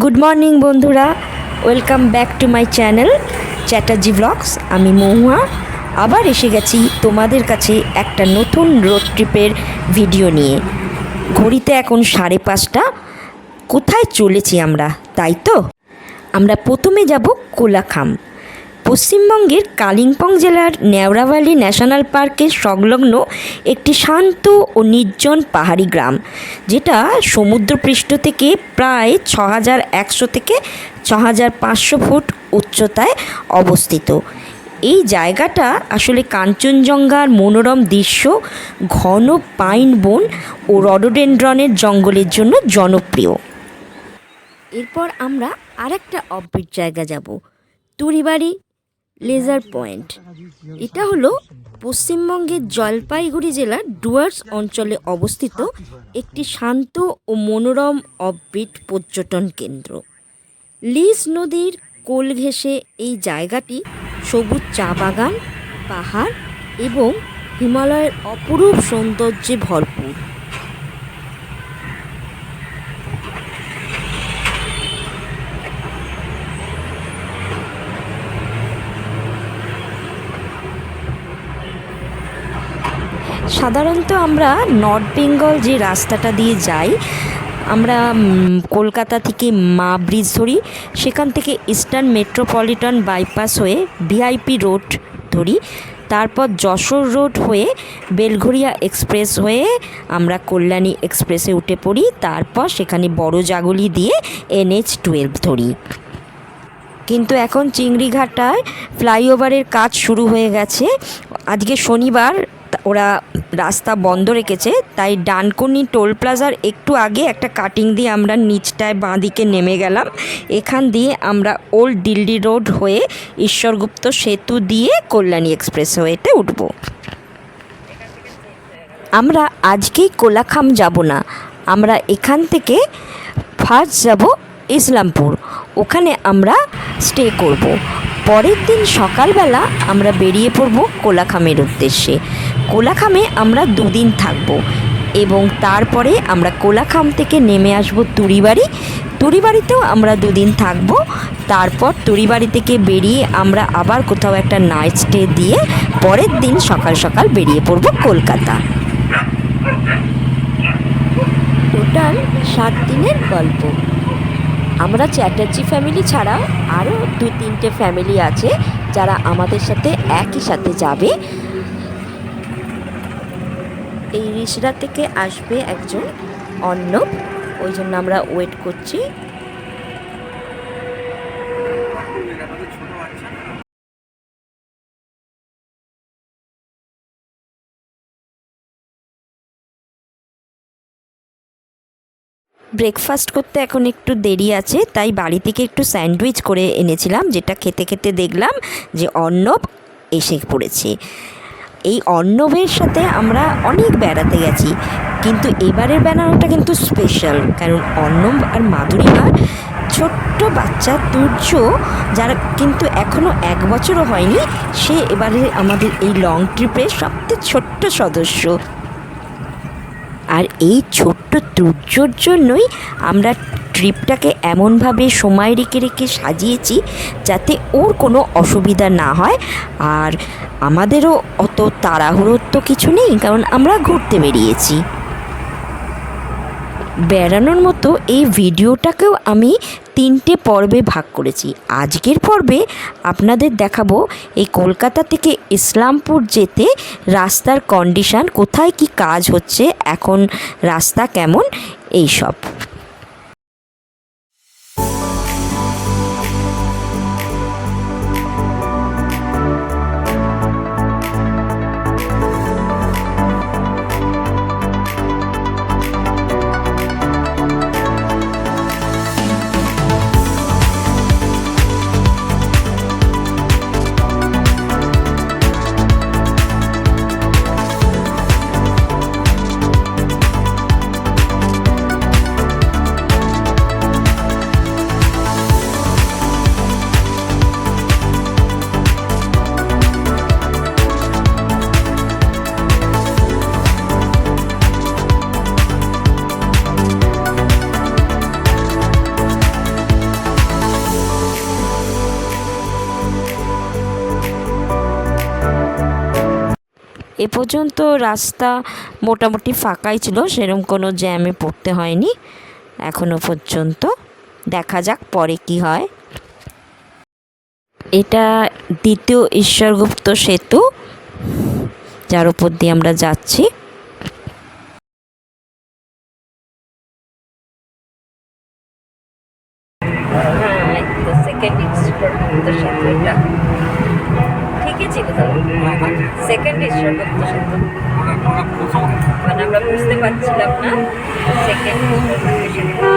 Good morning বন্ধুরা, welcome back to my channel Chatterjee blogs. আমি মহুয়া আবার এসে গেছি তোমাদের কাছে একটা নতুন রোড ট্রিপের ভিডিও নিয়ে। ঘড়িতে এখন 5:30। কোথায় চলেছি আমরা, তাই তো? আমরা প্রথমে যাব কোলাখাম, পশ্চিমবঙ্গের কালিম্পং জেলার নেওড়াভ্যালি ন্যাশনাল পার্কের সংলগ্ন একটি শান্ত ও নির্জন পাহাড়ি গ্রাম, যেটা সমুদ্রপৃষ্ঠ থেকে প্রায় 6100 থেকে 6500 ফুট উচ্চতায় অবস্থিত। এই জায়গাটা আসলে কাঞ্চনজঙ্ঘার মনোরম দৃশ্য, ঘন পাইন বন ও রডোডেনড্রনের জঙ্গলের জন্য জনপ্রিয়। এরপর আমরা আরেকটা অফবিট জায়গা যাব, তুরিবাড়ি লেজার পয়েন্ট। এটা হলো পশ্চিমবঙ্গের জলপাইগুড়ি জেলার ডুয়ার্স অঞ্চলে অবস্থিত একটি শান্ত ও মনোরম অফবিট পর্যটন কেন্দ্র। লিজ নদীর কোল ঘেঁষে এই জায়গাটি সবুজ চা বাগান, পাহাড় এবং হিমালয়ের অপরূপ সৌন্দর্যে ভরপুর। সাধারণত আমরা নর্থ বেঙ্গল যে রাস্তাটা দিয়ে যাই, আমরা কলকাতা থেকে মা ব্রিজ ধরি, সেখান থেকে ইস্টার্ন মেট্রোপলিটন বাইপাস হয়ে ভিআইপি রোড ধরি, তারপর যশোর রোড হয়ে বেলঘরিয়া এক্সপ্রেস হয়ে আমরা কল্যাণী এক্সপ্রেসে উঠে পড়ি, তারপর সেখানে বড় জাগুলি দিয়ে NH-12 ধরি। কিন্তু এখন চিংড়িঘাটায় ফ্লাইওভারের কাজ শুরু হয়ে গেছে। আজকে শনিবার, ওরা রাস্তা বন্ধ রেখেছে, তাই ডানকুনি টোল প্লাজার একটু আগে একটা কাটিং দিয়ে আমরা নিচটায় বাঁ দিকে নেমে গেলাম। এখান দিয়ে আমরা ওল্ড দিল্লি রোড হয়ে ঈশ্বরগুপ্ত সেতু দিয়ে কল্যাণী এক্সপ্রেস হয়েতে উঠব। আমরা আজকেই কোলাখাম যাব না, আমরা এখান থেকে ফার্স্ট যাব ইসলামপুর, ওখানে আমরা স্টে করব। পরের দিন সকালবেলা আমরা বেরিয়ে পড়ব কোলাখামের উদ্দেশ্যে। কোলাখামে আমরা 2 দিন থাকব এবং তারপরে আমরা কোলাখাম থেকে নেমে আসব তুরিবাড়ি। তুরিবাড়িতেও আমরা 2 দিন থাকব। তারপর তুরিবাড়ি থেকে বেরিয়ে আমরা আবার কোথাও একটা নাইট স্টে দিয়ে পরের দিন সকাল সকাল বেরিয়ে পড়ব কলকাতা। টোটাল 7 দিনের গল্প। আমরা চ্যাটার্জি ফ্যামিলি ছাড়াও আরও 2-3টে ফ্যামিলি আছে যারা আমাদের সাথে একই সাথে যাবে। এই রিসরা থেকে আসবে একজন অর্ণব, ওই জন্য আমরা ওয়েট করছি। ব্রেকফাস্ট করতে এখন একটু দেরি আছে, তাই বাড়ি থেকে একটু স্যান্ডউইচ করে এনেছিলাম, যেটা খেতে খেতে দেখলাম যে অর্ণব এসে পড়েছে। এই অর্ণবের সাথে আমরা অনেক বেড়াতে গেছি, কিন্তু এবারের বেড়ানোটা কিন্তু স্পেশাল, কারণ অর্ণব আর মাধুরিমা ছোট্ট বাচ্চা তুর্য, যারা কিন্তু এখনও 1 বছরও হয়নি, সে এবারে আমাদের এই লং ট্রিপের সবচেয়ে ছোট্ট সদস্য। আর এই ছোট্ট তুর্যর জন্যই আমরা ট্রিপটাকে এমনভাবে সময় রেখে রেখে সাজিয়েছি যাতে ওর কোনো অসুবিধা না হয়। আর আমাদেরও অত তাড়াহুড়োর তো কিছু নেই, কারণ আমরা ঘুরতে বেরিয়েছি। বেড়ানোর মতো এই ভিডিওটাকেও আমি 3টে পর্বে ভাগ করেছি। আজকের পর্বে আপনাদের দেখাবো এই কলকাতা থেকে ইসলামপুর যেতে রাস্তার কন্ডিশন, কোথায় কি কাজ হচ্ছে, এখন রাস্তা কেমন, এই সব। এ পর্যন্ত রাস্তা মোটামুটি ফাঁকাই ছিল, সেরকম কোনো জ্যামে পড়তে হয়নি এখনো পর্যন্ত। দেখা যাক পরে কি হয়। এটা দ্বিতীয় ঈশ্বরগুপ্ত সেতু, যার উপর দিয়ে আমরা যাচ্ছি। সেকেন্ড ঈশ্বরগুপ্ত সেতু, এটা ঠিকই ছিল তাহলে। সেকেন্ড ঈশ্বরগুপ্ত সেতু মানে আমরা বুঝতে পারছিলাম না। সেকেন্ড ঈশ্বরগুপ্ত সেতু।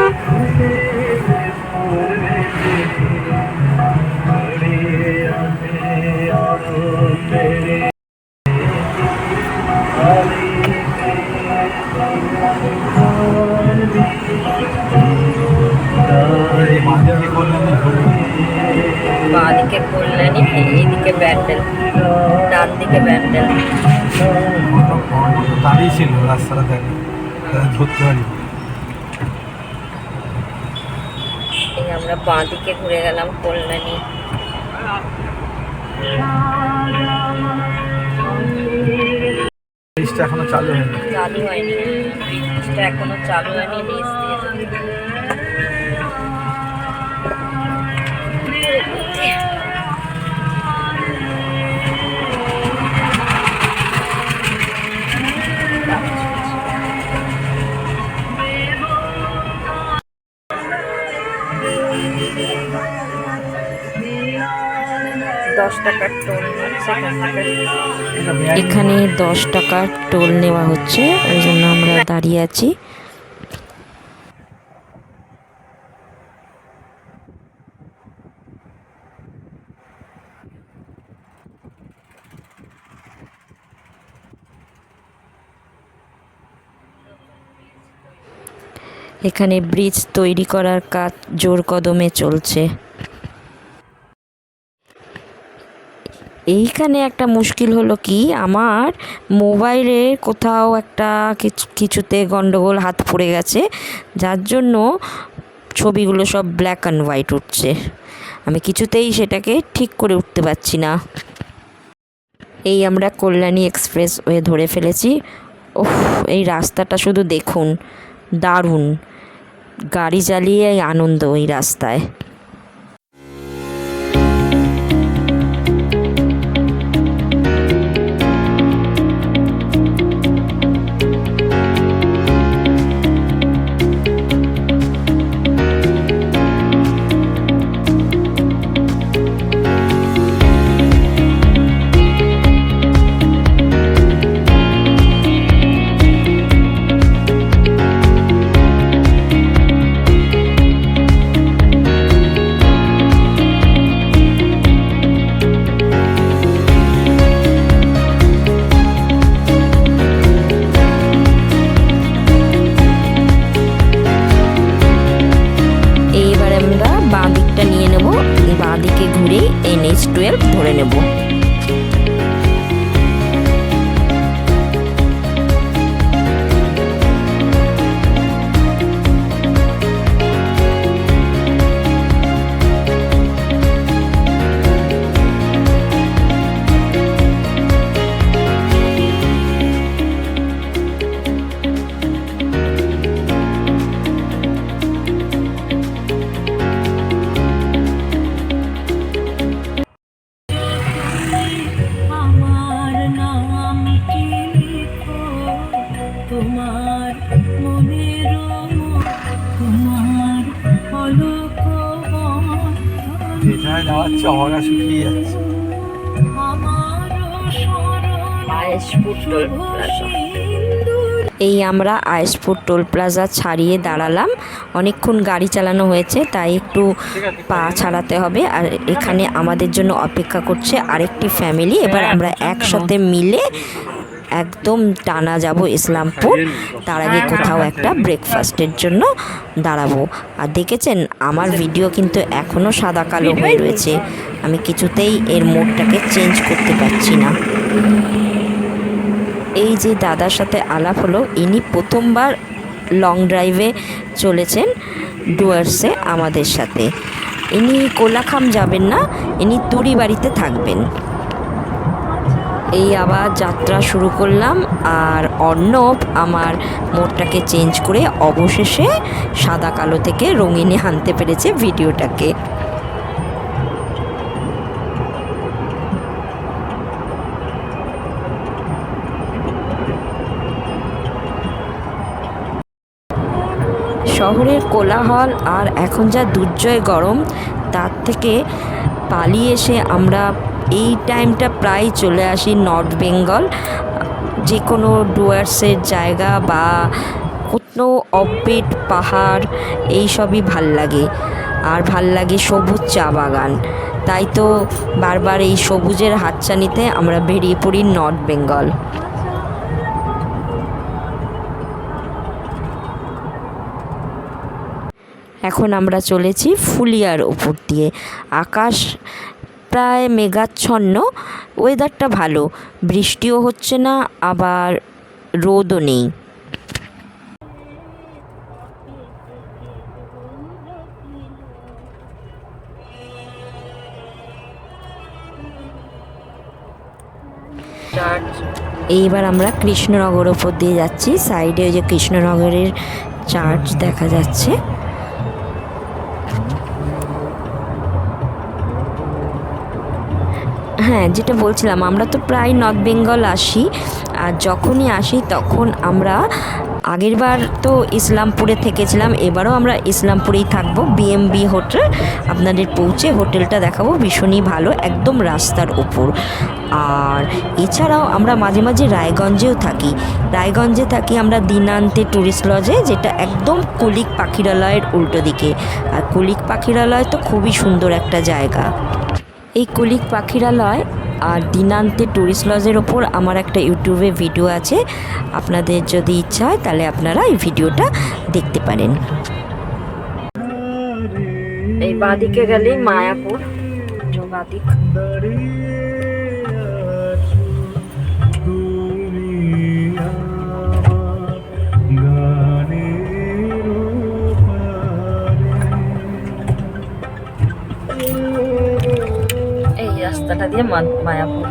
বাঁদিকে কল্যাণী, এইদিকে ব্যান্ডেল, ডান দিকে ব্যান্ডেল। দাঁড়িয়ে ছিল রাস্তাটা, দেখে ধরতে পারি। এই আমরা বাঁদিকে ঘুরে গেলাম কল্যাণী। ব্রিজটা এখনো চালু হয়নি। চালু হয়নি, ব্রিজটা এখনো চালু হয়নি। নিচ দিয়ে 10 টাকার টোল এখানে 10 টাকার টোল নেওয়া হচ্ছে, ওই জন্য আমরা দাঁড়িয়ে আছি। এখানে ব্রিজ তৈরি করার কাজ জোর কদমে চলছে। এইখানে একটা মুশকিল হলো কি, আমার মোবাইলে কোথাও একটা কিছুতে গন্ডগোল হাত পড়ে গেছে, যার জন্য ছবিগুলো সব ব্ল্যাক অ্যান্ড হোয়াইট উঠছে। আমি কিছুতেই সেটাকে ঠিক করে উঠতে পারছি না। এই আমরা কল্যাণী এক্সপ্রেস ওয়ে ধরে ফেলেছি। ওহ, এই রাস্তাটা শুধু দেখুন, দারুণ। গাড়ি চালিয়ে আনন্দ এই রাস্তায়। বাঁদিকে ঘুরে NH-12 ধরে নেব। চওড়া শুকিয়ে যাচ্ছে। এই আমরা আয়েশপুর টোল প্লাজা ছাড়িয়ে দাঁড়ালাম। অনেকক্ষণ গাড়ি চালানো হয়েছে, তাই একটু পা ছাড়াতে হবে। আর এখানে আমাদের জন্য অপেক্ষা করছে আরেকটি ফ্যামিলি। এবার আমরা একসাথে মিলে একদম টানা যাব ইসলামপুর। তার আগে কোথাও একটা ব্রেকফাস্টের জন্য দাঁড়াবো। আর দেখেছেন, আমার ভিডিও কিন্তু এখনও সাদা কালো হয়ে রয়েছে। আমি কিছুতেই এর মোডটাকে চেঞ্জ করতে পারছি না। এই যে দাদার সাথে আলাপ হলো, ইনি প্রথমবার লং ড্রাইভে চলেছেন ডুয়ার্সে আমাদের সাথে। ইনি কোলাখাম যাবেন না, ইনি তুড়ি বাড়িতে থাকবেন। এই আবার যাত্রা শুরু করলাম, আর অর্ণব আমার মোডটাকে চেঞ্জ করে অবশেষে সাদা কালো থেকে রঙিনে আনতে পেরেছে ভিডিওটাকে। শহরের কোলাহল আর এখন যা দুর্জয় গরম, তার থেকে পালিয়ে এসে আমরা এই টাইমটা প্রায় চলে আসি নর্থ বেঙ্গল, যে কোনো ডুয়ার্সের জায়গা বা কোনো অফবিট পাহাড়, এই সবই ভাল লাগে। আর ভাল লাগে সবুজ চা বাগান, তাই তো বারবার এই সবুজের হাতছানিতে আমরা বেরিয়ে পড়ি নর্থ বেঙ্গল। এখন আমরা চলেছি ফুলিয়ার উপর দিয়ে। আকাশ প্রায় মেঘাচ্ছন্ন, ওয়েদারটা ভালো, বৃষ্টিও হচ্ছে না আবার রোদও নেই। এইবার আমরা কৃষ্ণনগর উপর দিয়ে যাচ্ছি, সাইডে ওই যে কৃষ্ণনগরের চার্চ দেখা যাচ্ছে। হ্যাঁ, যেটা বলছিলাম, আমরা তো প্রায় নর্থ বেঙ্গল আসি, আর যখনই আসি তখন আমরা আগেরবার তো ইসলামপুরে থেকেছিলাম, এবারও আমরা ইসলামপুরেই থাকবো। বিএমবি হোটেল আপনাদের পৌঁছে হোটেলটা দেখাবো, ভীষণই ভালো, একদম রাস্তার উপর। আর এছাড়াও আমরা মাঝে মাঝে রায়গঞ্জেও থাকি। রায়গঞ্জে থাকি আমরা দিনান্তে ট্যুরিস্ট লজে, যেটা একদম কুলিক পাখিরালয়ের উল্টো দিকে। আর কুলিক পাখিরালয় তো খুবই সুন্দর একটা জায়গা। এই কুলিক পাখিরালয় আর দিনান্তে ট্যুরিস্ট লজের ওপর আমার একটা ইউটিউবে ভিডিও আছে, আপনাদের যদি ইচ্ছা হয় তাহলে আপনারা এই ভিডিওটা দেখতে পারেন। এই বাঁদিকে গেলেই মায়াপুর, বাঁদিক। এই রাস্তাটা দিয়ে মায়াপুর।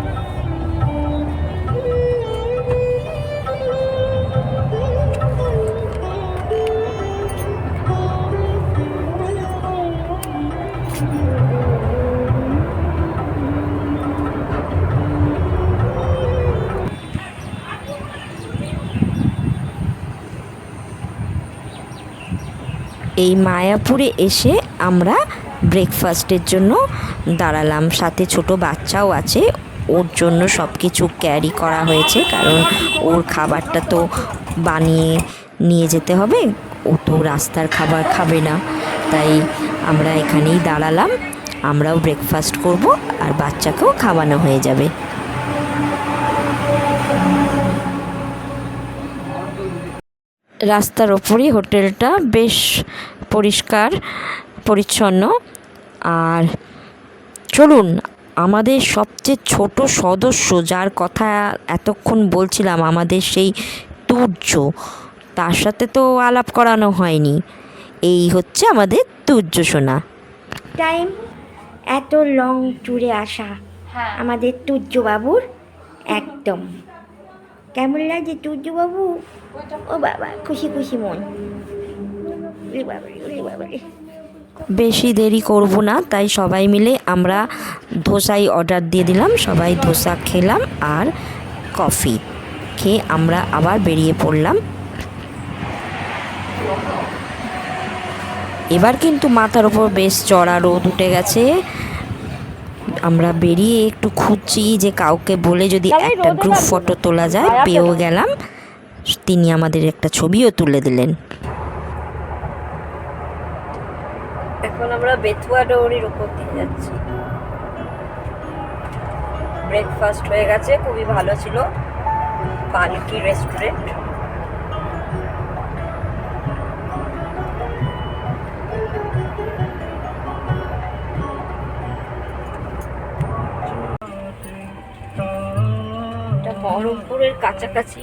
এই মায়াপুরে এসে আমরা ব্রেকফাস্টের জন্য দাঁড়ালাম, সাথে ছোট বাচ্চাও আছে, ওর জন্য সব কিছু ক্যারি করা হয়েছে, কারণ ওর খাবারটা তো বানিয়ে নিয়ে যেতে হবে, ও তো রাস্তার খাবার খাবে না, তাই আমরা এখানেই দাঁড়ালাম। আমরাও ব্রেকফাস্ট করব আর বাচ্চাকেও খাওয়ানো হয়ে যাবে। রাস্তার ওপরই হোটেলটা, বেশ পরিষ্কার পরিচ্ছন্ন। আর চলুন, আমাদের সবচেয়ে ছোট সদস্য, যার কথা এতক্ষণ বলছিলাম, আমাদের সেই তুর্য, তার সাথে তো আলাপ করানো হয়নি। এই হচ্ছে আমাদের তুর্য সোনা। টাইম এত লং ট্যুরে আসা আমাদের তুর্য বাবুর একদম কেমন লাগছে তুর্য বাবু? ও বাবা, খুশি খুশি মন। বেশি দেরি করব না, তাই সবাই মিলে আমরা ধোসাই অর্ডার দিয়ে দিলাম। সবাই ধোসা খেলাম আর কফি খেয়ে আমরা আবার বেরিয়ে পড়লাম। এবার কিন্তু মাথার ওপর বেশ চড়া রোদ উঠে গেছে। আমরা বেরিয়ে একটু খুঁজছি যে কাউকে বলে যদি একটা গ্রুপ ফটো তোলা যায়, পেয়েও গেলাম। তিনি আমাদের একটা ছবিও তুলে দিলেন। এখন আমরা বেথুয়া ডৌরির উপর দিয়ে যাচ্ছি। ব্রেকফাস্ট হয়ে গেছে, খুবই ভালো ছিল, পালকি রেস্টুরেন্ট। এটা বহরমপুরের কাছাকাছি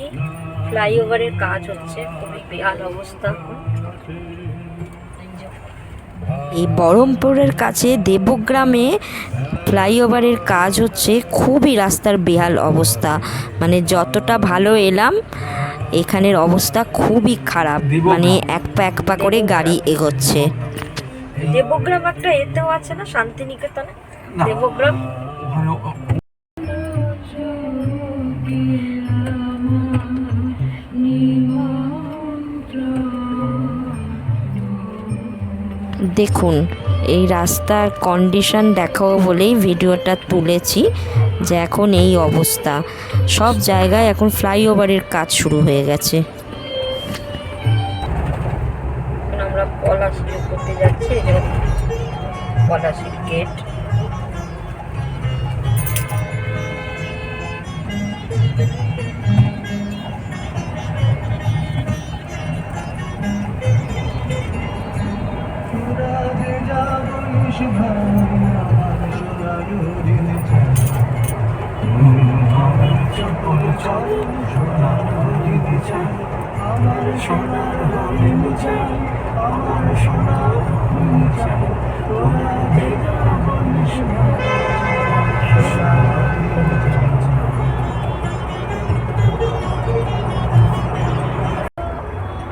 ফ্লাইওভারের কাজ হচ্ছে, খুবই বেহাল অবস্থা। এই বহরমপুরের কাছে দেবগ্রামে ফ্লাইওভারের কাজ হচ্ছে, খুবই রাস্তার বেহাল অবস্থা। মানে যতটা ভালো এলাম, এখানের অবস্থা খুবই খারাপ, মানে এক পা করে গাড়ি এগোচ্ছে। দেবগ্রাম একটা এতেও আছে না, শান্তিনিকেতনে না, দেবগ্রাম। ওখানে দেখুন, এই রাস্তার কন্ডিশন দেখাবো বলেই ভিডিওটা তুলেছি, যে এখন এই অবস্থা। সব জায়গায় এখন ফ্লাইওভারের কাজ শুরু হয়ে গেছে। আমরা পলাশি করতে যাচ্ছি, পলাশির গেট।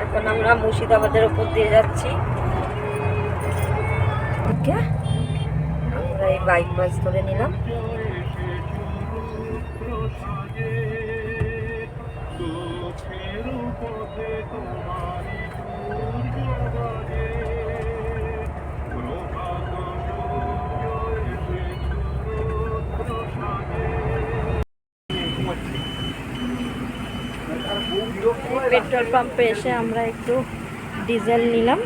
এখন আমরা মুর্শিদাবাদের ওপর দিয়ে যাচ্ছি। আমরা এই বাইপাস ধরে নিলাম। পেট্রোল পাম্পে এসে আমরা একটু ডিজেল নিলাম।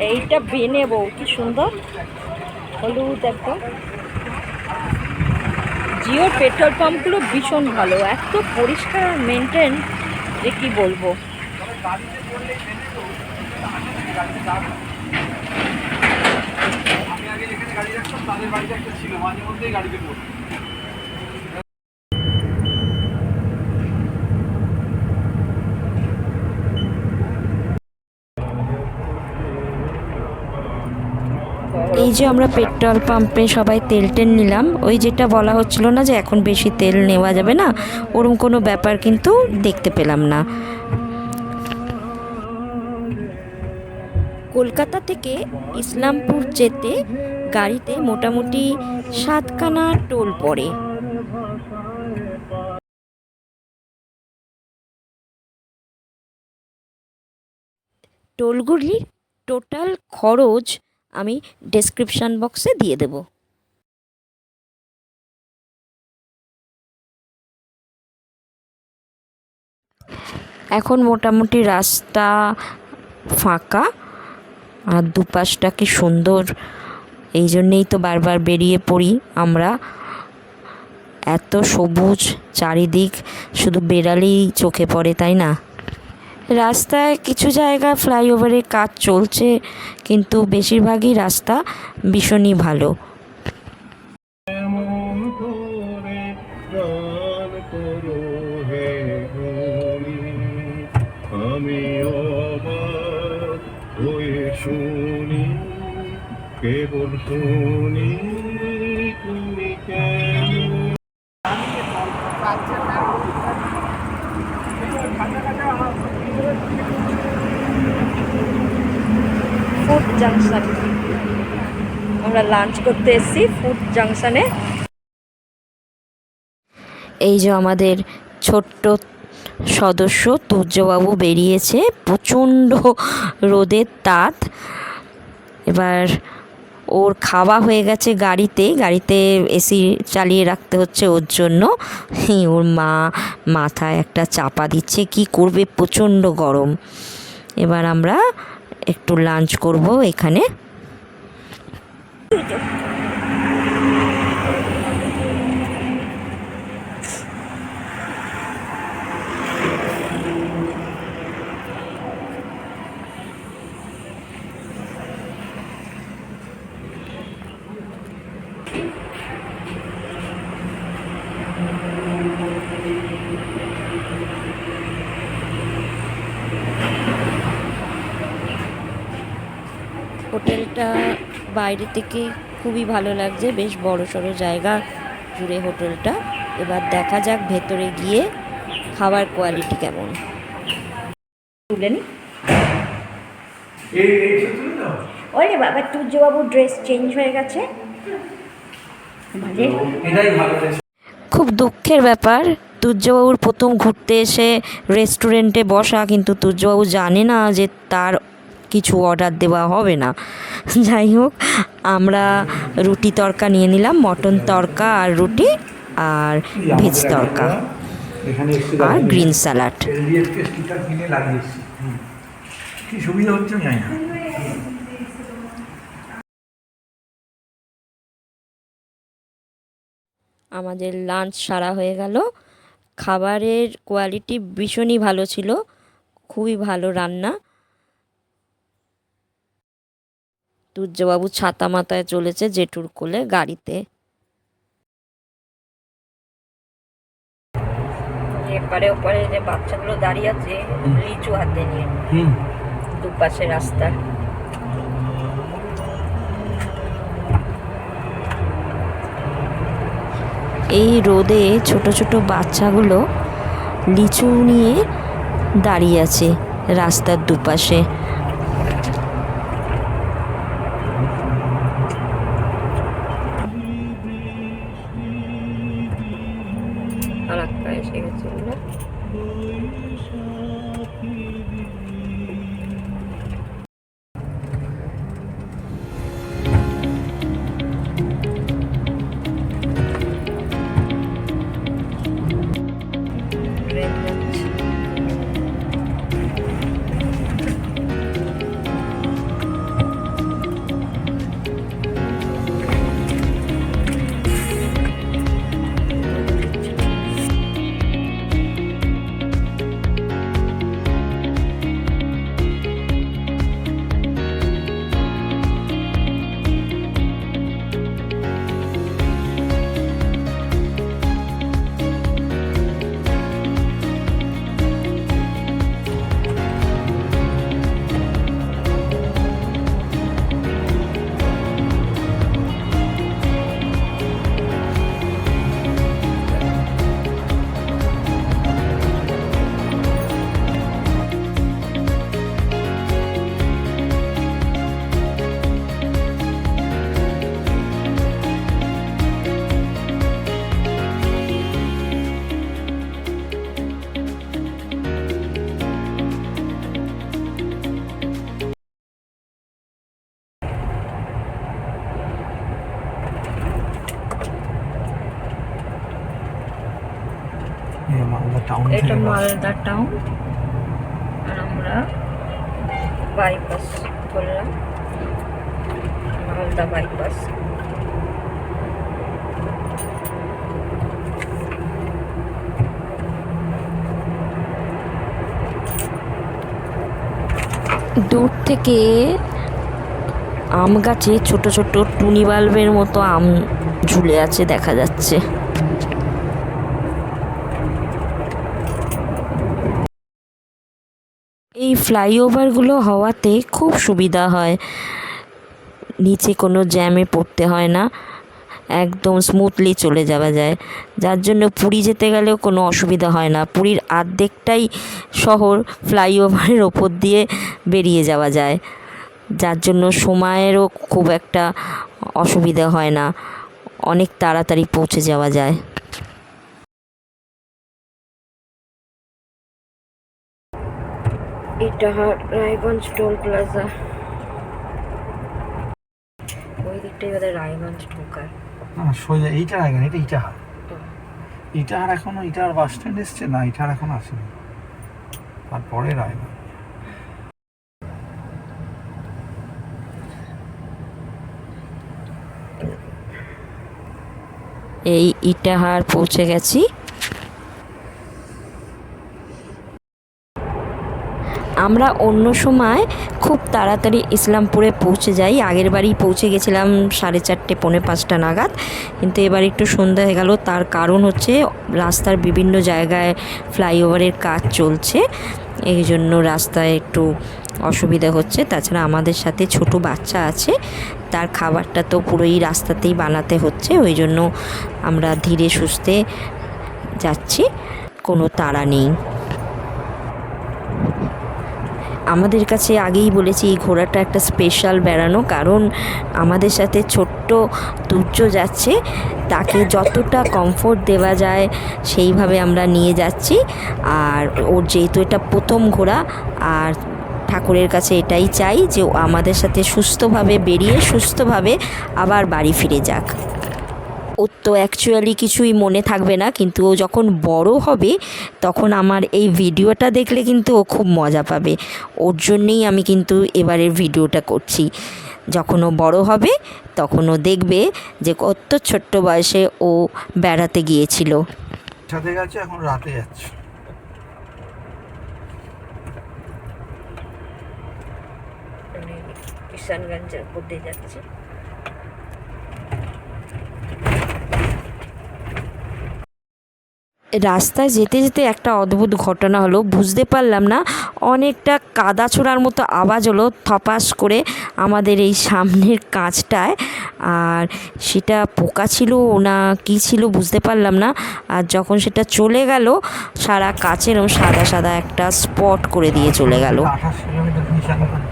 এইটা বেনে বউ, কি সুন্দর হলুদ একদম। জিওর পেট্রোল পাম্পগুলো ভীষণ ভালো, এত পরিষ্কার মেনটেন যে কি বলবো। আমি আগে যেখানে গাড়ি রাখতাম তাদের বাড়িতে একটা ছিল, মাঝে মধ্যেই গাড়িতে পড়তো। এই যে আমরা পেট্রোল পাম্পে সবাই তেল নিলাম, ওই যেটা বলা হচ্ছিল না যে এখন বেশি তেল নেওয়া যাবে না, ওরকম কোনো ব্যাপার কিন্তু দেখতে পেলাম না। কলকাতা থেকে ইসলামপুর যেতে গাড়িতে মোটামুটি 7খানা টোল পড়ে। টোলগুলির টোটাল খরচ আমি ডেসক্রিপশন বক্সে দিয়ে দেব। এখন মোটামুটি রাস্তা ফাঁকা, আর দুপাশটা কি সুন্দর, এই জন্যেই তো বারবার বেরিয়ে পড়ি আমরা। এত সবুজ চারিদিক, শুধু বেড়ালেই চোখে পড়ে, তাই না? রাস্তায় কিছু জায়গায় ফ্লাইওভারের কাজ চলছে, কিন্তু বেশিরভাগই রাস্তা ভীষণই ভালো। কেবল শুনি তুমি ফুড জাংশন, আমরা লাঞ্চ করতে এসেছি ফুড জাংশনে। এই যে আমাদের ছোট্ট সদস্য তুর্যবাবু বেরিয়েছে, প্রচণ্ড রোদের তাপ। এবার ওর খাওয়া হয়ে গেছে গাড়িতে এসি চালিয়ে রাখতে হচ্ছে ওর জন্য। ওর মা মাথায় একটা চাপা দিচ্ছে, কি করবে, প্রচণ্ড গরম। এবার আমরা একটু লাঞ্চ করব এখানে। হোটেলটা বাইরে থেকে খুবই ভালো লাগছে, বেশ বড় সড়ো জায়গা জুড়ে হোটেলটা। এবার দেখা যাক ভেতরে গিয়ে খাবার কোয়ালিটি কেমন। তুলে নি। ওরে বাবা, সূর্যবাবুর ড্রেস চেঞ্জ হয়ে গেছে। এটাই ভালো টেস্ট। খুব দুঃখের ব্যাপার, তুর্যবাবুর প্রথম ঘুরতে এসে রেস্টুরেন্টে বসা, কিন্তু তুর্যবাবু জানে না যে তার কিছু অর্ডার দেওয়া হবে না। যাই হোক, আমরা রুটি তড়কা নিয়ে নিলাম, মটন তড়কা আর রুটি, আর ভেজ তড়কা আর গ্রিন স্যালাড। কি সুবিধা হচ্ছে জানি না। আমাদের লাঞ্চ সারা হয়ে গেল। খাবারের কোয়ালিটি ভীষণই ভালো ছিল, খুবই ভালো রান্না। তুর্যবাবু ছাতা মাথায় চলেছে জেঠুর কোলে গাড়িতে। এপারে ওপারে যে বাচ্চাগুলো দাঁড়িয়ে আছে লিচু হাতে নিয়ে, দুপাশে রাস্তা। এই রোদে ছোট ছোট বাচ্চাগুলো লিচু নিয়ে দাঁড়িয়ে আছে রাস্তার দুপাশে। ফারাক্কা এসে গেছে বলে ট্রেন যাচ্ছে। এটা মালদা টাউন, আর আমরা বাইপাস ধরলাম, মালদা বাইপাস। দূর থেকে আম গাছে ছোট ছোট টুনি বাল্বের মতো আম ঝুলে আছে দেখা যাচ্ছে। এই ফ্লাইওভারগুলো হওয়াতে খুব সুবিধা হয়, নিচে কোনো জ্যামে পড়তে হয় না, একদম স্মুথলি চলে যাওয়া যায়। যার জন্য পুরী যেতে গেলেও কোনো অসুবিধা হয় না। পুরীর অর্ধেকটাই শহর ফ্লাইওভারের ওপর দিয়ে বেরিয়ে যাওয়া যায়, যার জন্য সময়েরও খুব একটা অসুবিধা হয় না, অনেক তাড়াতাড়ি পৌঁছে যাওয়া যায়। এটা রায়গঞ্জ টোল প্লাজা, ওই দিকটাই বোধহয় রায়গঞ্জ ঢোকার। না সোজা এইটা আগে না, এটা ইটাহার। ইটাহার এখনো ইটাহার বাস স্ট্যান্ড এসছে না, ইটাহার এখন আসেনি, তারপরে রায়গঞ্জ। এই ইটাহার পৌঁছে গেছি। আমরা অন্য সময় খুব তাড়াতাড়ি ইসলামপুরে পৌঁছে যাই, আগের বারই পৌঁছে গেছিলাম 4:30 পৌনে 5টা নাগাদ, কিন্তু এবার একটু সন্ধ্যা হয়ে গেল। তার কারণ হচ্ছে রাস্তার বিভিন্ন জায়গায় ফ্লাইওভারের কাজ চলছে, এই জন্য রাস্তায় একটু অসুবিধা হচ্ছে। তাছাড়া আমাদের সাথে ছোট বাচ্চা আছে, তার খাবারটা তো পুরোই রাস্তাতেই বানাতে হচ্ছে, ওই জন্য আমরা ধীরে সুস্থে যাচ্ছি, কোনো তাড়া নেই। আমাদের কাছে আগেই বলেছি এই ঘোরাটা একটা স্পেশাল বেড়ানো, কারণ আমাদের সাথে ছোট্ট তুর্য যাচ্ছে, তাকে যতটা কমফোর্ট দেওয়া যায় সেইভাবে আমরা নিয়ে যাচ্ছি। আর ওর যেহেতু এটা প্রথম ঘোরা, আর ঠাকুরের কাছে এটাই চাই যে ও আমাদের সাথে সুস্থভাবে বেরিয়ে সুস্থভাবে আবার বাড়ি ফিরে যাক। ওর তো অ্যাকচুয়ালি কিছুই মনে থাকবে না, কিন্তু ও যখন বড় হবে তখন আমার এই ভিডিওটা দেখলে কিন্তু ও খুব মজা পাবে। ওর জন্যেই আমি কিন্তু এবারের ভিডিওটা করছি। যখন ও বড় হবে তখন ও দেখবে যে কত ছোট্ট বয়সে ও বেড়াতে গিয়েছিল। সাথে গেছে, এখন রাতে যাচ্ছে। কিষানগঞ্জের মধ্যে যাচ্ছে। রাস্তায় যেতে যেতে একটা অদ্ভুত ঘটনা হলো, বুঝতে পারলাম না, অনেকটা কাদা ছোড়ার মতো আওয়াজ হলো থপাস করে আমাদের এই সামনের কাঁচটায়। আর সেটা পোকা ছিল না কী ছিল বুঝতে পারলাম না। আর যখন সেটা চলে গেল, সারা কাচের সাদা সাদা একটা স্পট করে দিয়ে চলে গেল। 28 কিলোমিটার কিষানগঞ্জ,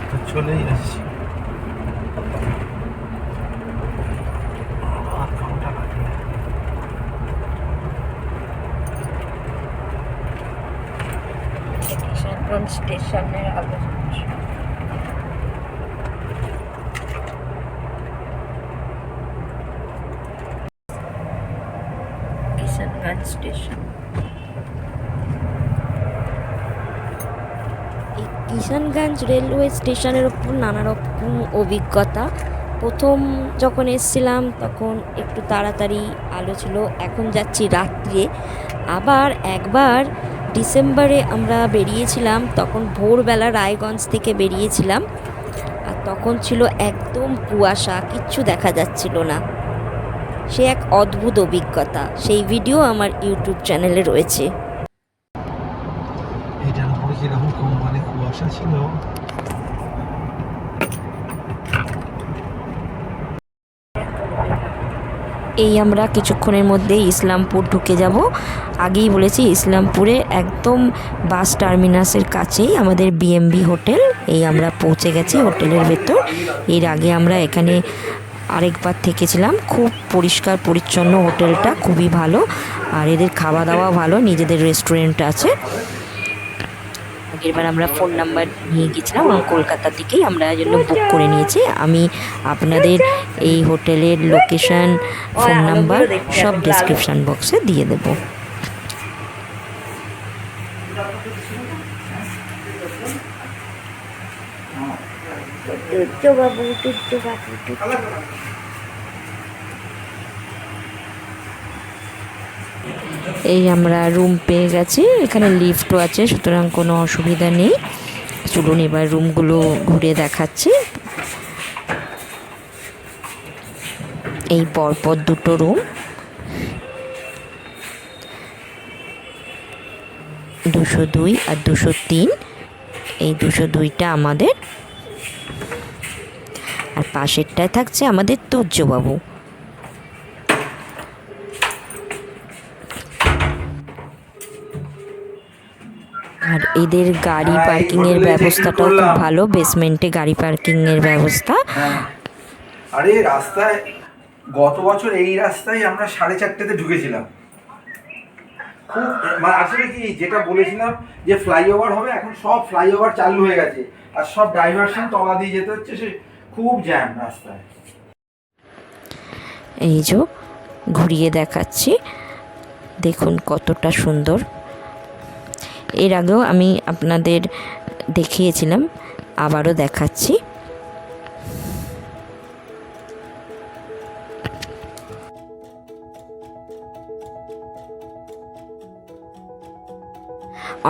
তো চলেই আসছি। আধ ঘন্টা লাগে। কিষানগঞ্জ স্টেশনের আগে কিষানগঞ্জ স্টেশন। এই কিষানগঞ্জ রেলওয়ে স্টেশনের ওপর নানা রকম অভিজ্ঞতা। প্রথম যখন এসেছিলাম তখন একটু তাড়াতাড়ি আলো ছিল, এখন যাচ্ছি রাত্রে। আবার একবার ডিসেম্বরে আমরা বেরিয়েছিলাম, তখন ভোরবেলা রায়গঞ্জ থেকে বেরিয়েছিলাম, আর তখন ছিল একদম কুয়াশা, কিচ্ছু দেখা যাচ্ছিল না। সে এক অদ্ভুত অভিজ্ঞতা, সেই ভিডিও আমার ইউটিউব চ্যানেলে রয়েছে। এটার উপরে কিরকম মানে কুয়াশা ছিল। এই আমরা কিছুক্ষণের মধ্যেই ইসলামপুর ঢুকে যাব। আগেই বলেছি ইসলামপুরে একদম বাস টার্মিনাসের কাছেই আমাদের বিএমবি হোটেল। এই আমরা পৌঁছে গেছি হোটেলের ভেতর। এর আগে আমরা এখানে আরেকবার থেকেছিলাম। খুব পরিষ্কার পরিচ্ছন্ন হোটেলটা, খুবই ভালো, আর এদের খাওয়া দাওয়া ভালো, নিজেদের রেস্টুরেন্ট আছে। আগেরবার আমরা ফোন নাম্বার নিয়ে গেছিলাম এবং কলকাতা থেকেই আমরা জন্য বুক করে নিয়েছি। আমি আপনাদের এই হোটেলের লোকেশন, ফোন নাম্বার সব ডেসক্রিপশান বক্সে দিয়ে দেবো। তুর্য বাবু, তুর্য বাবু, এই আমরা রুম পেয়ে গেছি, এখানে লিফটও আছে, সুতরাং কোনো অসুবিধা নেই। চলুন এবার রুমগুলো ঘুরে দেখাচ্ছি। এই পরপর দুটো রুম, 202 আর 203। এই 202টা আমাদের, আর পাশেরটায় থাকছে আমাদের তুর্যবাবু। আর এদের গাড়ি পার্কিংয়ের ব্যবস্থাটাও খুব ভালো, বেসমেন্টে গাড়ি পার্কিংয়ের ব্যবস্থা। আরে রাস্তায় গত বছর এই রাস্তায় আমরা 4:30তে ঢুকেছিলাম। খুব মানে আসলে কি যেটা বলেছিলাম যে ফ্লাইওভার হবে, এখন সব ফ্লাইওভার চালু হয়ে গেছে, আর সব ডাইভারশন তলা দিয়ে যেতে হচ্ছে, সে খুব জ্যাম রাস্তায়। এই যে ঘুরিয়ে দেখাচ্ছি, দেখুন কতটা সুন্দর। এর আগেও আমি আপনাদের দেখিয়েছিলাম, আবারও দেখাচ্ছি।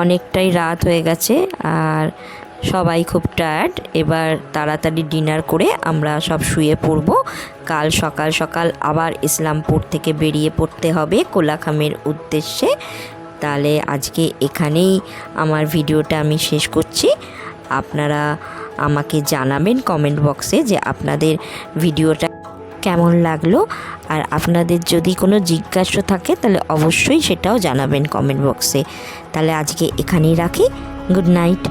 অনেকটাই রাত হয়ে গেছে আর সবাই খুব টায়ার্ড। এবার তাড়াতাড়ি ডিনার করে আমরা সব শুয়ে পড়ব। কাল সকাল সকাল আবার ইসলামপুর থেকে বেরিয়ে পড়তে হবে কোলাখামের উদ্দেশ্যে। তাহলে আজকে এখানেই আমার ভিডিওটা আমি শেষ করছি। আপনারা আমাকে জানাবেন কমেন্ট বক্সে যে আপনাদের ভিডিওটা কেমন লাগলো, আর আপনাদের যদি কোনো জিজ্ঞাসা থাকে তাহলে অবশ্যই সেটাও জানাবেন কমেন্ট বক্সে। তাহলে আজকে এখানেই রাখি। Good night.